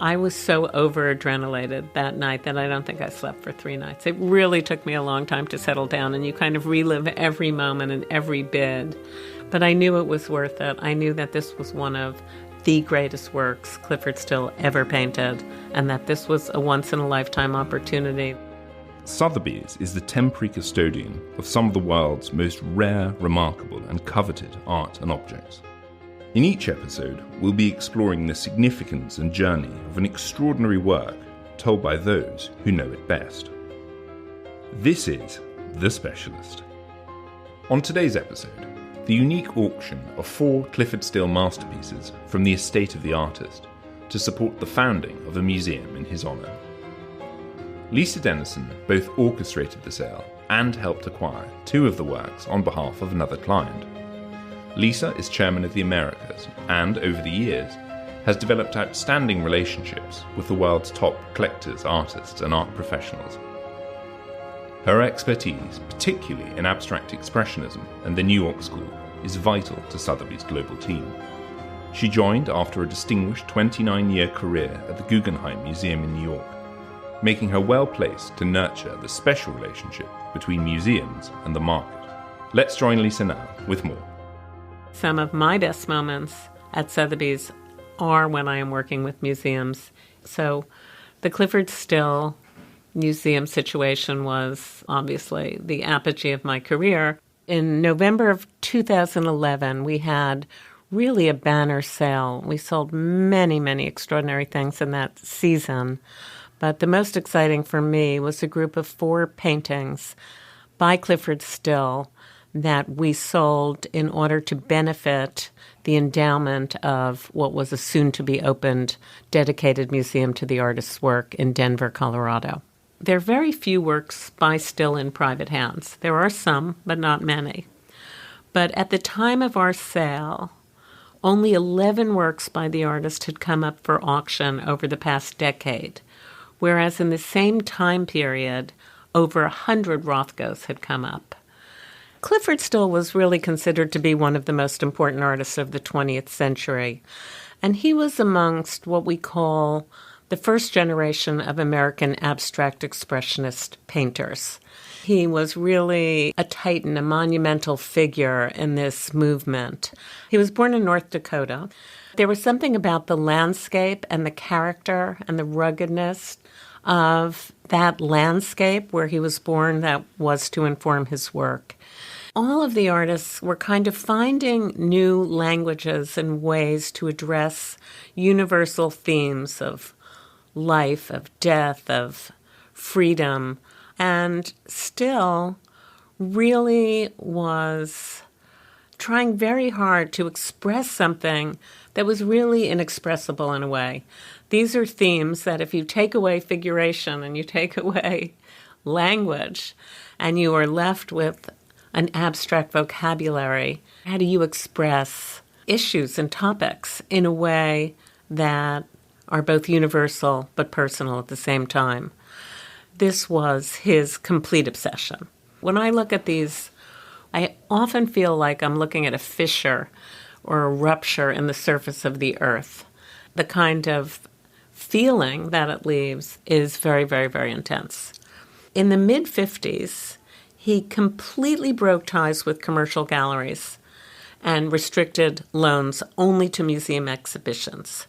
I was so over-adrenalated that night that I don't think I slept for 3 nights. It really took me a long time to settle down, and you kind of relive every moment and every bid. But I knew it was worth it. I knew that this was one of the greatest works Clyfford Still ever painted, and that this was a once-in-a-lifetime opportunity. Sotheby's is the temporary custodian of some of the world's most rare, remarkable, and coveted art and objects. In each episode, we'll be exploring the significance and journey of an extraordinary work told by those who know it best. This is The Specialist. On today's episode, the unique auction of 4 Clyfford Still masterpieces from the estate of the artist to support the founding of a museum in his honour. Lisa Dennison both orchestrated the sale and helped acquire 2 of the works on behalf of another client. Lisa is chairman of the Americas and, over the years, has developed outstanding relationships with the world's top collectors, artists, and art professionals. Her expertise, particularly in abstract expressionism and the New York School, is vital to Sotheby's global team. She joined after a distinguished 29-year career at the Guggenheim Museum in New York, making her well-placed to nurture the special relationship between museums and the market. Let's join Lisa now with more. Some of my best moments at Sotheby's are when I am working with museums. So the Clyfford Still museum situation was obviously the apogee of my career. In November of 2011, we had really a banner sale. We sold many, many extraordinary things in that season. But the most exciting for me was a group of 4 paintings by Clyfford Still that we sold in order to benefit the endowment of what was a soon-to-be-opened dedicated museum to the artist's work in Denver, Colorado. There are very few works by Still in private hands. There are some, but not many. But at the time of our sale, only 11 works by the artist had come up for auction over the past decade, whereas in the same time period, over 100 Rothkos had come up. Clyfford Still was really considered to be one of the most important artists of the 20th century, and he was amongst what we call the first generation of American abstract expressionist painters. He was really a titan, a monumental figure in this movement. He was born in North Dakota. There was something about the landscape and the character and the ruggedness of that landscape where he was born that was to inform his work. All of the artists were kind of finding new languages and ways to address universal themes of life, of death, of freedom, and Still really was trying very hard to express something that was really inexpressible in a way. These are themes that if you take away figuration and you take away language and you are left with an abstract vocabulary, how do you express issues and topics in a way that are both universal but personal at the same time? This was his complete obsession. When I look at these, I often feel like I'm looking at a fissure or a rupture in the surface of the earth. The kind of feeling that it leaves is very, very, very intense. In the mid-50s, he completely broke ties with commercial galleries and restricted loans only to museum exhibitions.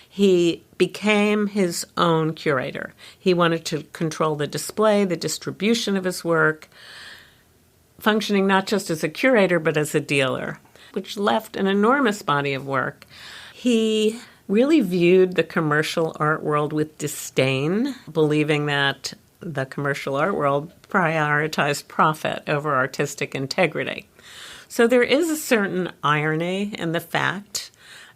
He became his own curator. He wanted to control the display, the distribution of his work, functioning not just as a curator but as a dealer, which left an enormous body of work. He really viewed the commercial art world with disdain, believing that the commercial art world prioritized profit over artistic integrity. So there is a certain irony in the fact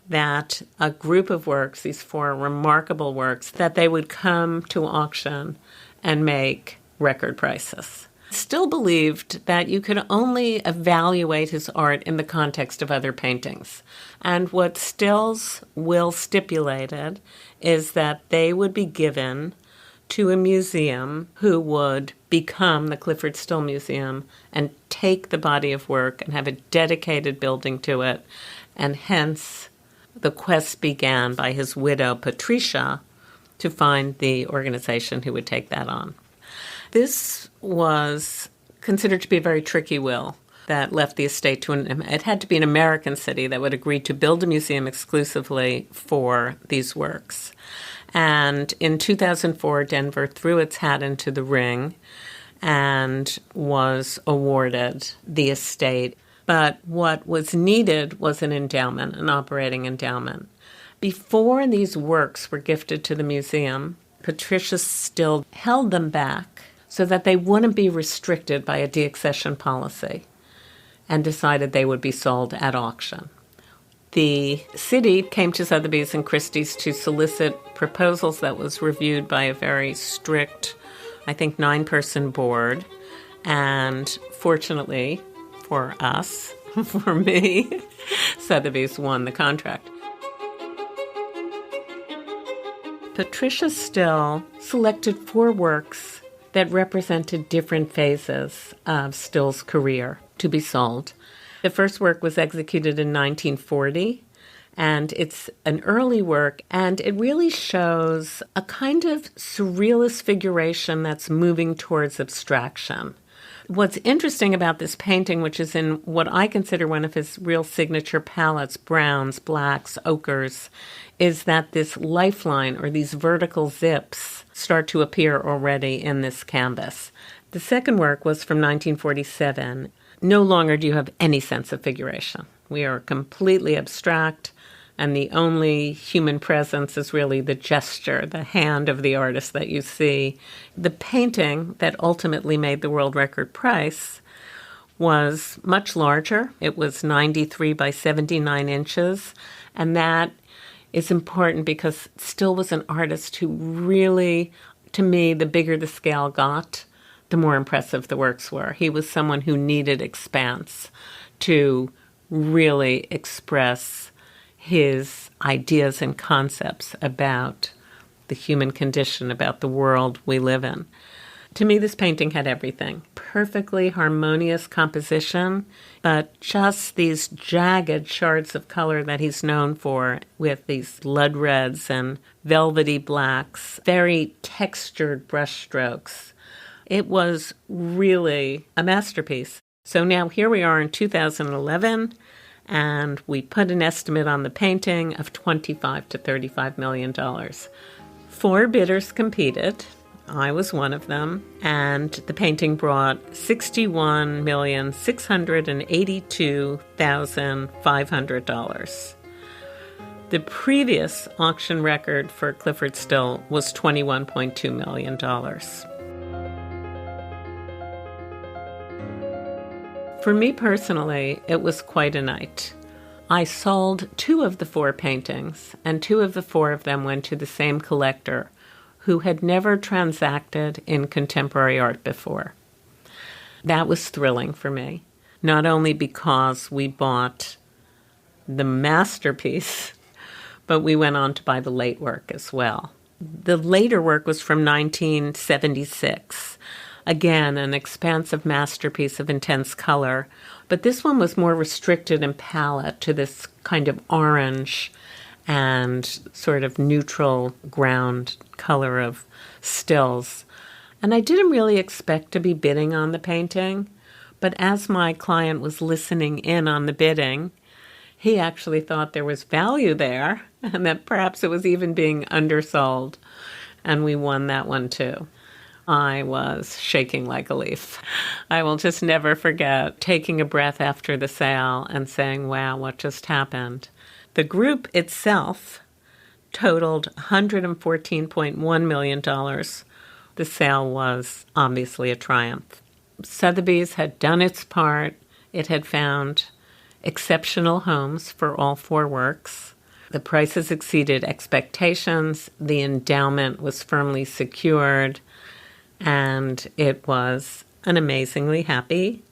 that a group of works, these 4 remarkable works, that they would come to auction and make record prices. Still believed that you could only evaluate his art in the context of other paintings. And what Still's will stipulated is that they would be given to a museum who would become the Clyfford Still Museum and take the body of work and have a dedicated building to it. And hence, the quest began by his widow, Patricia, to find the organization who would take that on. This was considered to be a very tricky will that left the estate to it had to be an American city that would agree to build a museum exclusively for these works. And in 2004, Denver threw its hat into the ring and was awarded the estate. But what was needed was an endowment, an operating endowment. Before these works were gifted to the museum, Patricia Still held them back so that they wouldn't be restricted by a deaccession policy, and decided they would be sold at auction. The city came to Sotheby's and Christie's to solicit proposals that was reviewed by a very strict, I think, 9-person board. And fortunately for us, for me, Sotheby's won the contract. Patricia Still selected 4 works that represented different phases of Still's career to be sold. The first work was executed in 1940, and it's an early work, and it really shows a kind of surrealist figuration that's moving towards abstraction. What's interesting about this painting, which is in what I consider one of his real signature palettes, browns, blacks, ochres, is that this lifeline or these vertical zips start to appear already in this canvas. The second work was from 1947. No longer do you have any sense of figuration. We are completely abstract, and the only human presence is really the gesture, the hand of the artist that you see. The painting that ultimately made the world record price was much larger. It was 93 by 79 inches, and that is important because Still was an artist who really, to me, the bigger the scale got, the more impressive the works were. He was someone who needed expanse to really express his ideas and concepts about the human condition, about the world we live in. To me, this painting had everything. Perfectly harmonious composition, but just these jagged shards of color that he's known for, with these blood reds and velvety blacks, very textured brush strokes. It was really a masterpiece. So now here we are in 2011, and we put an estimate on the painting of $25 to $35 million. 4 bidders competed. I was one of them, and the painting brought $61,682,500. The previous auction record for Clyfford Still was $21.2 million. For me personally, it was quite a night. I sold 2 of the 4 paintings, and 2 of the 4 of them went to the same collector who had never transacted in contemporary art before. That was thrilling for me, not only because we bought the masterpiece, but we went on to buy the late work as well. The later work was from 1976. Again, an expansive masterpiece of intense color, but this one was more restricted in palette to this kind of orange and sort of neutral ground color of Stills. And I didn't really expect to be bidding on the painting, but as my client was listening in on the bidding, he actually thought there was value there and that perhaps it was even being undersold, and we won that one too. I was shaking like a leaf. I will just never forget taking a breath after the sale and saying, wow, what just happened? The group itself totaled $114.1 million. The sale was obviously a triumph. Sotheby's had done its part. It had found exceptional homes for all 4 works. The prices exceeded expectations. The endowment was firmly secured. And it was an amazingly happy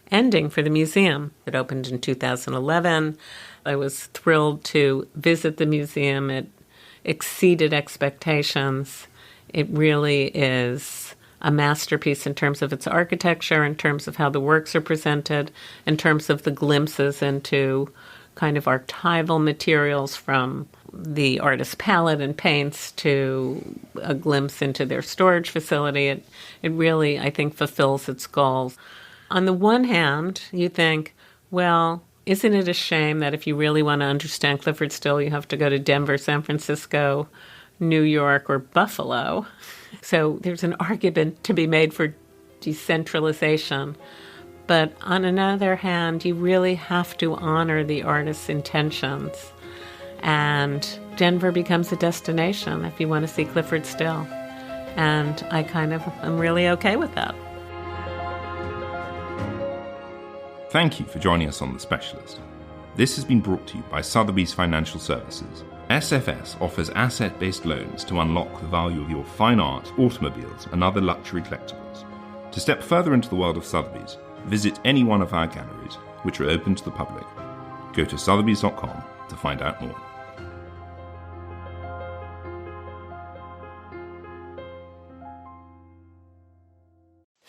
ending for the museum. It opened in 2011. I was thrilled to visit the museum. It exceeded expectations. It really is a masterpiece in terms of its architecture, in terms of how the works are presented, in terms of the glimpses into kind of archival materials from the artist's palette and paints to a glimpse into their storage facility. It really, I think, fulfills its goals. On the one hand, you think, well, isn't it a shame that if you really want to understand Clyfford Still, you have to go to Denver, San Francisco, New York, or Buffalo? So there's an argument to be made for decentralization. But on another hand, you really have to honor the artist's intentions. And Denver becomes a destination if you want to see Clyfford Still. And I kind of am really okay with that. Thank you for joining us on The Specialist. This has been brought to you by Sotheby's Financial Services. SFS offers asset-based loans to unlock the value of your fine art, automobiles, and other luxury collectibles. To step further into the world of Sotheby's, visit any one of our galleries, which are open to the public. Go to sotheby's.com to find out more.